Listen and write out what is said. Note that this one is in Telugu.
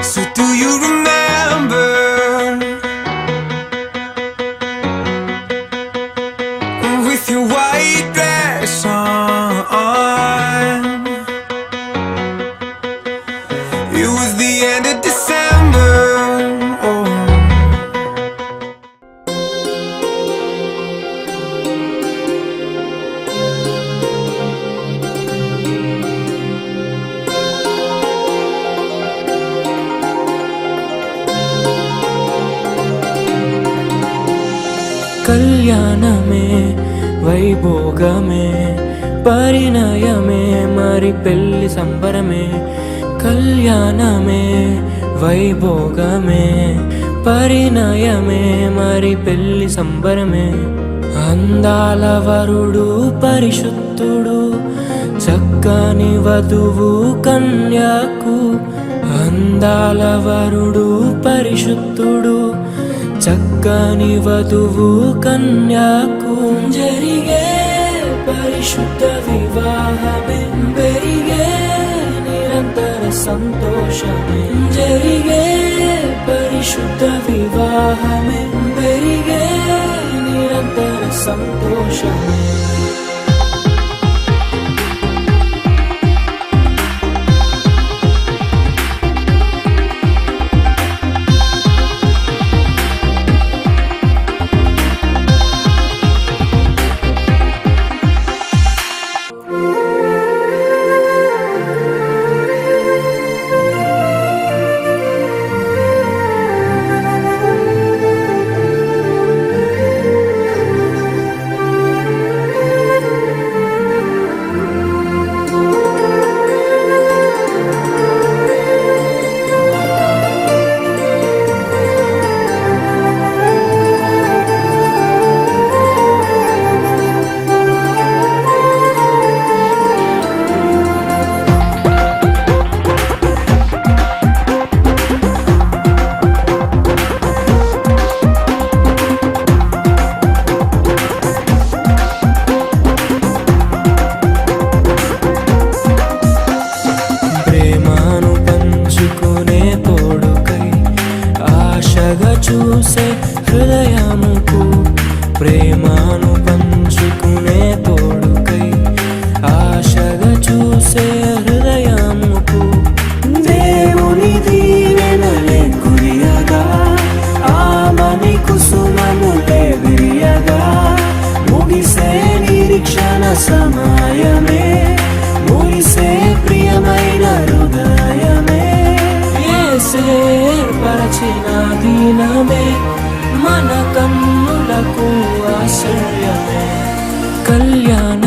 So do you remember with your white dress on? It was the end of December. Oh. కళ్యాణమే వైభోగమే పరిణయమే మరి పెళ్లి సంబరమే కళ్యాణమే వైభోగమే పరిణయమే మరి పెళ్లి సంబరమే అందాల వరుడు పరిశుద్ధుడు చక్కని వధువు కన్యాకు అందాల వరుడు పరిశుద్ధుడు చక్కని వధువు కన్యాకు జరిగే పరిశుద్ధ వివాహమే పెరిగే నిరంతర సంతోషమే జరిగే పరిశుద్ధ వివాహమే పెరిగే నిరంతర సంతోషమే చూసే హృదయముకు ప్రేమను పంచుకునే తోడుకై ఆశగా చూసే హృదయముకు దేవుని దీవెనలే కురియగా ఆమని కుసుమములే విరియగా ముగిసే నిరీక్షణ సమయమే ముగిసే ప్రియమైన హృదయమే ఏర్పరచిన దినమే మన కన్నులకు ఆశ్చర్యమే కళ్యాణ